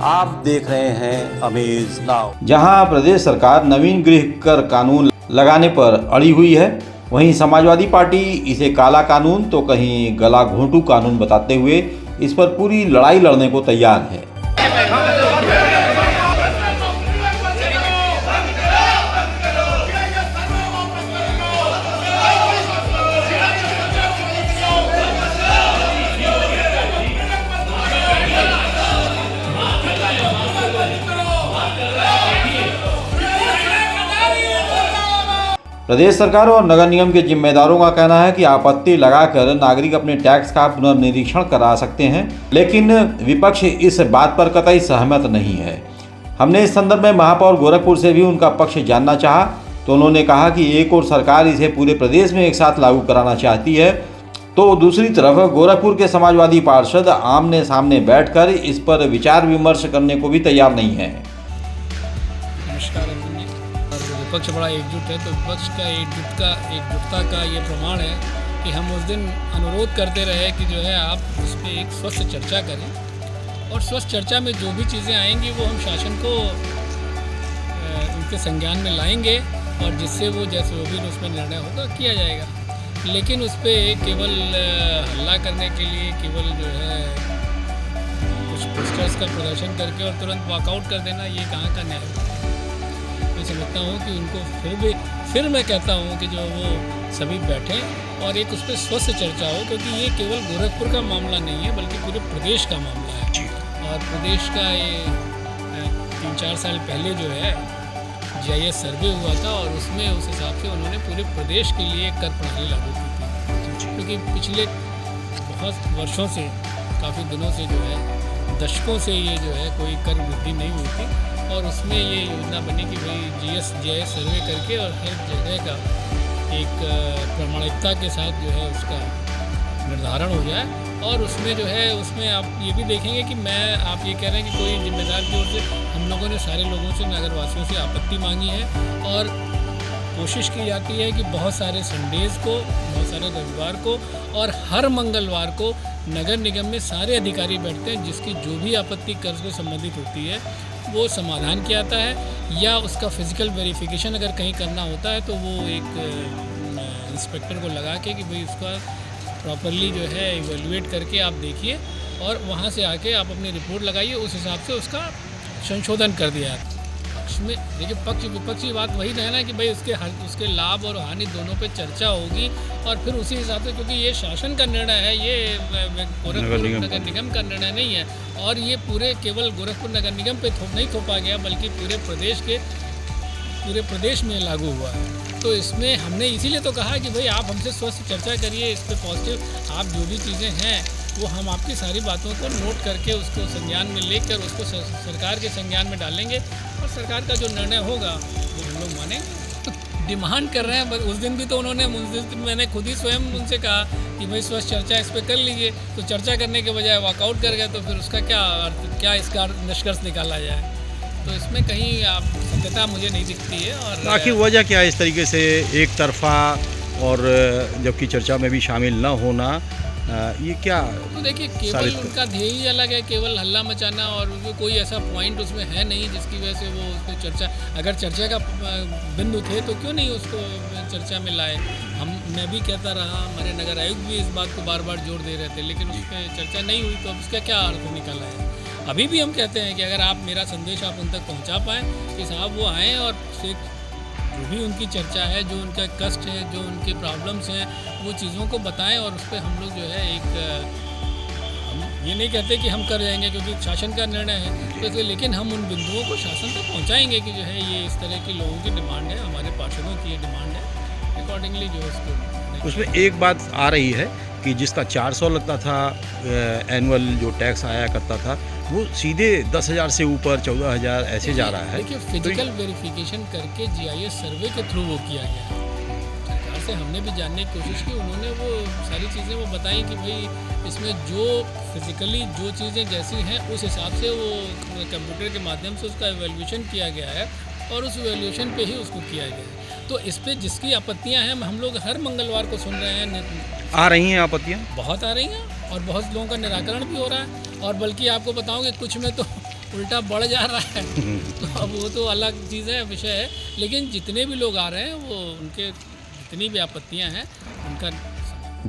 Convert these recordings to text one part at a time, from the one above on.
आप देख रहे हैं अमेज नाउ। जहां प्रदेश सरकार नवीन गृह कर कानून लगाने पर अड़ी हुई है, वहीं समाजवादी पार्टी इसे काला कानून तो कहीं गला घोंटू कानून बताते हुए इस पर पूरी लड़ाई लड़ने को तैयार है। प्रदेश सरकार और नगर निगम के जिम्मेदारों का कहना है कि आपत्ति लगाकर नागरिक अपने टैक्स का पुनर्निरीक्षण करा सकते हैं, लेकिन विपक्ष इस बात पर कतई सहमत नहीं है। हमने इस संदर्भ में महापौर गोरखपुर से भी उनका पक्ष जानना चाहा, तो उन्होंने कहा कि एक और सरकार इसे पूरे प्रदेश में एक साथ लागू कराना चाहती है, तो दूसरी तरफ गोरखपुर के समाजवादी पार्षद आमने सामने बैठकर इस पर विचार विमर्श करने को भी तैयार नहीं है। विपक्ष बड़ा एकजुट है, तो विपक्ष का एकजुटता का ये प्रमाण है कि हम उस दिन अनुरोध करते रहे कि जो है आप उस पर एक स्वस्थ चर्चा करें, और स्वस्थ चर्चा में जो भी चीज़ें आएंगी वो हम शासन को उनके संज्ञान में लाएंगे, और जिससे वो जैसे वो भी उसमें निर्णय होगा किया जाएगा। लेकिन उस पर केवल हल्ला करने के लिए केवल जो है कुछ पोस्टर्स का प्रदर्शन करके और तुरंत वॉकआउट कर देना, ये कहाँ का न्याय है। मैं समझता हूँ कि उनको फिर मैं कहता हूँ कि जो वो सभी बैठें और एक उस पर स्वस्थ चर्चा हो, क्योंकि ये केवल गोरखपुर का मामला नहीं है बल्कि पूरे प्रदेश का मामला है। और प्रदेश का ये 3-4 साल पहले जो है GIS सर्वे हुआ था, और उसमें उस हिसाब से उन्होंने पूरे प्रदेश के लिए कर प्रणाली लागू की थी, क्योंकि पिछले बहुत वर्षों से, काफ़ी दिनों से जो है, दशकों से ये जो है कोई कर वृद्धि नहीं हुई थी, और उसमें ये योजना बनी कि भाई GIS सर्वे करके और हर जगह का एक प्रामाणिकता के साथ जो है उसका निर्धारण हो जाए। और उसमें जो है उसमें आप ये भी देखेंगे कि आप ये कह रहे हैं कि कोई जिम्मेदार की ओर से हम लोगों ने सारे लोगों से, नगरवासियों से आपत्ति मांगी है, और कोशिश की जाती है कि बहुत सारे संडेज़ को, बहुत सारे रविवार को और हर मंगलवार को नगर निगम में सारे अधिकारी बैठते हैं, जिसकी जो भी आपत्ति कर से संबंधित होती है वो समाधान किया जाता है, या उसका फिज़िकल वेरिफिकेशन अगर कहीं करना होता है तो वो एक इंस्पेक्टर को लगा के कि भाई उसका प्रॉपरली जो है इवेलुएट करके आप देखिए, और वहाँ से आके आप अपनी रिपोर्ट लगाइए, उस हिसाब से उसका संशोधन कर दिया जाता है। पक्ष में देखिए, पक्ष विपक्ष की बात वही रहना कि भाई उसके लाभ और हानि दोनों पे चर्चा होगी, और फिर उसी हिसाब से, क्योंकि ये शासन का निर्णय है, ये गोरखपुर नगर निगम का निर्णय नहीं है, और ये पूरे केवल गोरखपुर नगर निगम पे नहीं थोपा गया बल्कि पूरे प्रदेश में लागू हुआ है। तो इसमें हमने इसीलिए तो कहा कि भाई आप हमसे स्वस्थ चर्चा करिए, इस पर पॉजिटिव आप जो भी चीज़ें हैं वो हम आपकी सारी बातों को नोट करके उसको संज्ञान में लेकर उसको सरकार के संज्ञान में डालेंगे, और सरकार का जो निर्णय होगा वो हम लोग मानेंगे। डिमांड कर रहे हैं, उस दिन भी तो मैंने खुद ही स्वयं उनसे कहा कि भाई स्वस्थ चर्चा इस पर कर लीजिए, तो चर्चा करने के बजाय वॉकआउट कर गए, तो फिर उसका क्या इसका निष्कर्ष निकाला जाए। तो इसमें कहीं आप सत्यता मुझे नहीं दिखती है। और आखिर वजह क्या है इस तरीके से एक तरफा, और जबकि चर्चा में भी शामिल न होना, ये क्या? तो देखिए, केवल उनका ध्येय ही अलग है, केवल हल्ला मचाना, और कोई ऐसा पॉइंट उसमें है नहीं जिसकी वजह से वो उस पर चर्चा, अगर चर्चा का बिंदु थे तो क्यों नहीं उसको चर्चा में लाए। मैं भी कहता रहा, हमारे नगर आयुक्त भी इस बात को बार बार जोर दे रहे थे, लेकिन उस पर चर्चा नहीं हुई, तो अब उसका क्या अर्थ निकाला है। अभी भी हम कहते हैं कि अगर आप मेरा संदेश आप उन तक पहुँचा पाएँ कि साहब वो आएँ और जो भी उनकी चर्चा है, जो उनका कष्ट है, जो उनकी प्रॉब्लम्स हैं, वो चीज़ों को बताएं, और उस पर हम लोग जो है हम ये नहीं कहते कि हम कर जाएंगे क्योंकि शासन का निर्णय है, तो इसलिए, लेकिन हम उन बिंदुओं को शासन तक पहुंचाएंगे कि जो है ये इस तरह की लोगों की डिमांड है, हमारे पार्षदों की ये डिमांड है, अकॉर्डिंगली जो उसको। उसमें एक बात आ रही है कि जिसका 400 लगता था एनुअल जो टैक्स आया करता था, वो सीधे 10,000 से ऊपर 14,000 ऐसे जा रहा है। देखिए, फिजिकल वेरिफिकेशन करके GIS सर्वे के थ्रू वो किया गया है। सरकार से हमने भी जानने की कोशिश की, उन्होंने वो सारी चीज़ें वो बताई कि भाई इसमें जो फिज़िकली जो चीज़ें जैसी हैं उस हिसाब से वो कंप्यूटर के माध्यम से उसका एवेल्यूएशन किया गया है, और उस वैल्यूएशन पे ही उसको किया गया है। तो इस पे जिसकी आपत्तियां हैं, हम लोग हर मंगलवार को सुन रहे हैं, आ रही हैं आपत्तियाँ? बहुत आ रही हैं और बहुत लोगों का निराकरण भी हो रहा है, और बल्कि आपको बताऊं कि कुछ में तो उल्टा बढ़ जा रहा है। तो अब वो तो अलग चीज़ है, विषय है, लेकिन जितने भी लोग आ रहे हैं वो उनके जितनी भी आपत्तियां हैं उनका।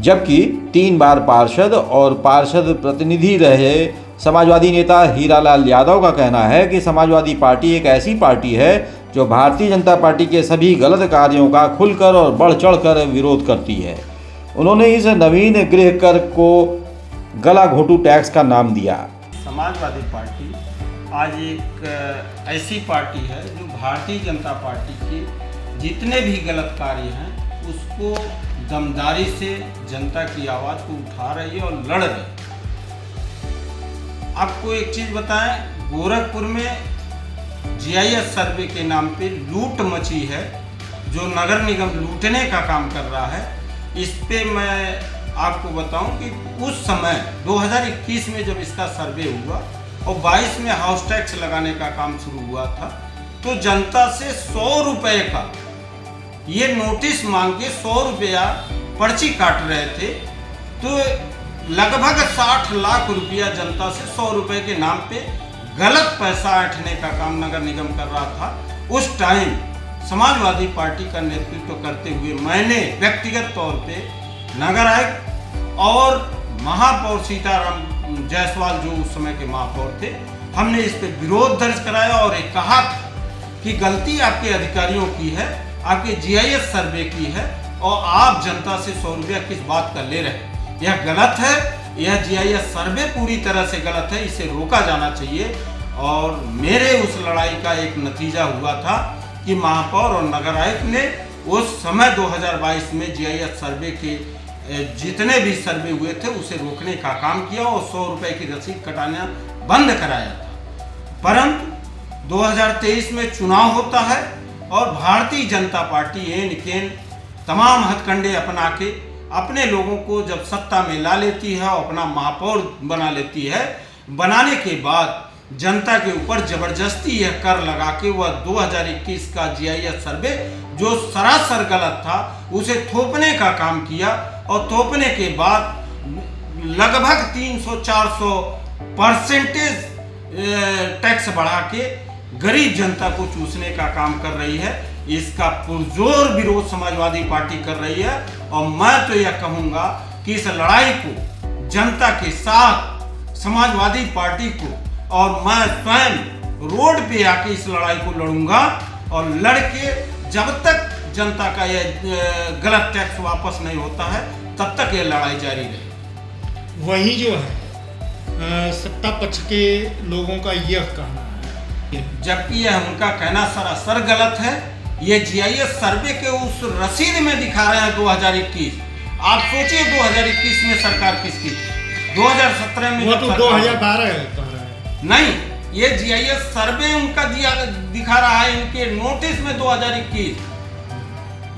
जबकि 3 बार पार्षद और पार्षद प्रतिनिधि रहे समाजवादी नेता हीरालाल यादव का कहना है कि समाजवादी पार्टी एक ऐसी पार्टी है जो भारतीय जनता पार्टी के सभी गलत कार्यों का खुलकर और बढ़ चढ़कर विरोध करती है। उन्होंने इस नवीन गृह कर को गला घोटू टैक्स का नाम दिया। समाजवादी पार्टी आज एक ऐसी पार्टी है जो भारतीय जनता पार्टी के जितने भी गलत कार्य हैं उसको दमदारी से जनता की आवाज़ को उठा रही है और लड़ रही है। आपको एक चीज़ बताएं, गोरखपुर में GIS सर्वे के नाम पे लूट मची है, जो नगर निगम लूटने का काम कर रहा है। इस पे मैं आपको बताऊं कि उस समय 2021 में जब इसका सर्वे हुआ और 22 में हाउस टैक्स लगाने का काम शुरू हुआ था, तो जनता से 100 रुपये का ये नोटिस मांग के 100 रुपया पर्ची काट रहे थे। तो लगभग 60 लाख रुपया जनता से 100 रुपये के नाम पे गलत पैसा ऐंठने का काम नगर निगम कर रहा था। उस टाइम समाजवादी पार्टी का नेतृत्व करते हुए मैंने व्यक्तिगत तौर पे नगर आयुक्त और महापौर सीताराम जायसवाल, जो उस समय के महापौर थे, हमने इस पे विरोध दर्ज कराया और एक कहा था कि गलती आपके अधिकारियों की है, आपके GIS सर्वे की है और आप जनता से 100 रुपया किस बात का ले रहे हैं। यह गलत है, यह GIS सर्वे पूरी तरह से गलत है, इसे रोका जाना चाहिए। और मेरे उस लड़ाई का एक नतीजा हुआ था कि महापौर और नगर आयुक्त ने उस समय 2022 में GIS सर्वे के जितने भी सर्वे हुए थे उसे रोकने का काम किया और 100 रुपये की रसीद कटाना बंद कराया था। परंतु 2023 में चुनाव होता है और भारतीय जनता पार्टी एन तमाम हथकंडे अपना के अपने लोगों को जब सत्ता में ला लेती है और अपना महापौर बना लेती है, बनाने के बाद जनता के ऊपर जबरदस्ती यह कर लगा के वह 2021 का GIS सर्वे जो सरासर गलत था उसे थोपने का काम किया और थोपने के बाद लगभग 300-400% टैक्स बढ़ा के गरीब जनता को चूसने का काम कर रही है। इसका पुरजोर विरोध समाजवादी पार्टी कर रही है और मैं तो यह कहूँगा कि इस लड़ाई को जनता के साथ समाजवादी पार्टी को और मैं स्वयं रोड पे आके इस लड़ाई को लड़ूंगा और लड़के जब तक जनता का यह गलत टैक्स वापस नहीं होता है तब तक यह लड़ाई जारी रहेगी। वही जो है सत्ता पक्ष के लोगों का यह कहना है, जबकि यह उनका कहना सरासर गलत है। ये GIS सर्वे के उस रसीद में दिखा रहे हैं 2021। आप सोचिए 2021 में सरकार किसकी थी, 2017 में वो तो 2012 कह रहा है। नहीं, ये GIS सर्वे उनका दिखा रहा है इनके नोटिस में 2021।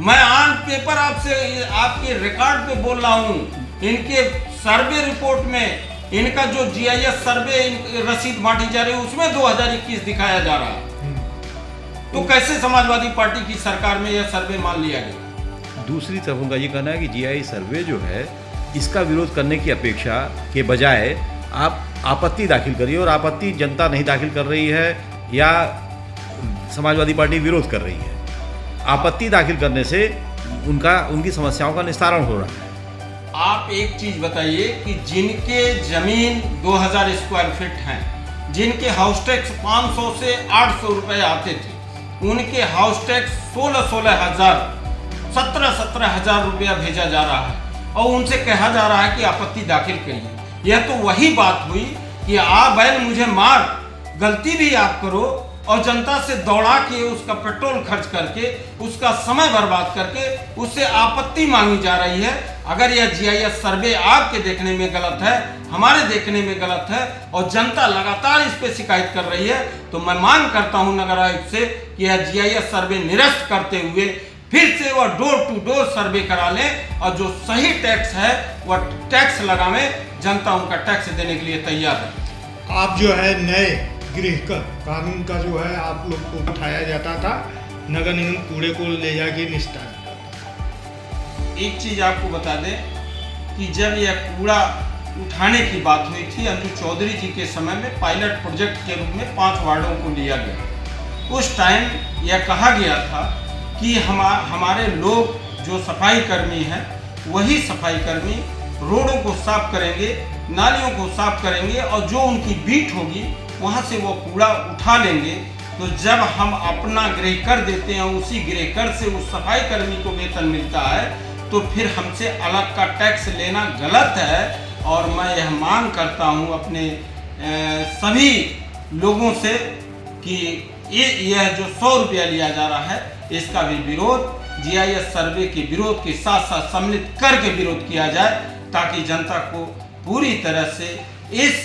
मैं ऑन पेपर आपसे आपके रिकॉर्ड पे बोल रहा हूँ, इनके सर्वे रिपोर्ट में इनका जो GIS सर्वे रसीद बांटी जा रही है उसमें 2021 दिखाया जा रहा है। तो कैसे समाजवादी पार्टी की सरकार में यह सर्वे मान लिया गया? दूसरी तरफ उनका ये कहना है कि GIS सर्वे जो है इसका विरोध करने की अपेक्षा के बजाय आप आपत्ति दाखिल करिए, और आपत्ति जनता नहीं दाखिल कर रही है या समाजवादी पार्टी विरोध कर रही है। आपत्ति दाखिल करने से उनकी समस्याओं का निस्तारण हो रहा है। आप एक चीज बताइए कि जिनके जमीन 2000 स्क्वायर फीट हैं, जिनके हाउस टैक्स 500 से 800 रुपए आते थे, उनके हाउस टैक्स 16 हजार 17 हजार रुपया भेजा जा रहा है और उनसे कहा जा रहा है कि आपत्ति दाखिल करिए। यह तो वही बात हुई कि आप बैल मुझे मार, गलती भी आप करो और जनता से दौड़ा के उसका पेट्रोल खर्च करके उसका समय बर्बाद करके उससे आपत्ति मांगी जा रही है। अगर यह GIS सर्वे आपके देखने में गलत है, हमारे देखने में गलत है और जनता लगातार इस पे शिकायत कर रही है, तो मैं मांग करता हूं नगर आयुक्त से कि यह GIS सर्वे निरस्त करते हुए फिर से वह डोर टू डोर सर्वे करा लें और जो सही टैक्स है वह टैक्स लगावे। जनता उनका टैक्स देने के लिए तैयार है। आप जो है नए गृह कर कानून का जो है आप लोग को उठाया जाता था, नगर निगम कूड़े को ले जाके निस्तारण। एक चीज आपको बता दें, कि जब यह कूड़ा उठाने की बात हुई थी अंजू चौधरी जी के समय में पायलट प्रोजेक्ट के रूप में 5 वार्डों को लिया गया। उस टाइम यह कहा गया था कि हमारे लोग जो सफाई कर्मी हैं वही सफाई कर्मी रोडों को साफ करेंगे, नालियों को साफ करेंगे और जो उनकी बीट होगी वहाँ से वो कूड़ा उठा लेंगे। तो जब हम अपना गृह कर देते हैं, उसी गृह कर से उस सफाई कर्मी को वेतन मिलता है, तो फिर हमसे अलग का टैक्स लेना गलत है। और मैं यह मांग करता हूँ अपने सभी लोगों से कि यह जो 100 रुपया लिया जा रहा है इसका भी विरोध GIS सर्वे के विरोध के साथ साथ सम्मिलित करके विरोध किया जाए, ताकि जनता को पूरी तरह से इस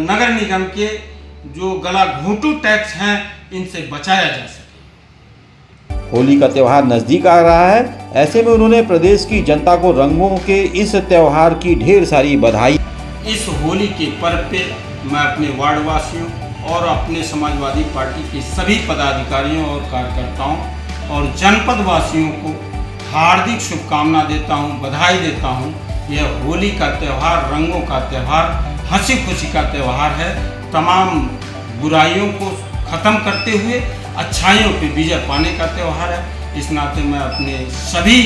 नगर निगम के जो गला घोंटू टैक्स हैं इनसे बचाया जा सके। होली का त्यौहार नजदीक आ रहा है, ऐसे में उन्होंने प्रदेश की जनता को रंगों के इस त्यौहार की ढेर सारी बधाई। इस होली के पर्व पे मैं अपने वार्डवासियों और अपने समाजवादी पार्टी के सभी पदाधिकारियों और कार्यकर्ताओं और जनपद वासियों को हार्दिक शुभकामना देता हूं, बधाई देता हूं। यह होली का त्यौहार रंगों का त्यौहार, हंसी खुशी का त्यौहार है। तमाम बुराइयों को ख़त्म करते हुए अच्छाइयों पे विजय पाने का त्यौहार है। इस नाते मैं अपने सभी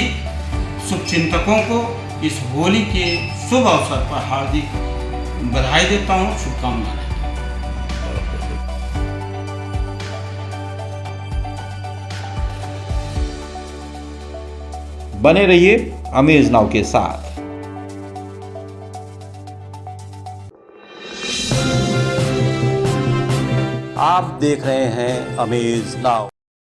शुभचिंतकों को इस होली के शुभ अवसर पर हार्दिक बधाई देता हूँ, शुभकामनाएं। बने रहिए अमेज नाउ के साथ। आप देख रहे हैं अमेज नाउ।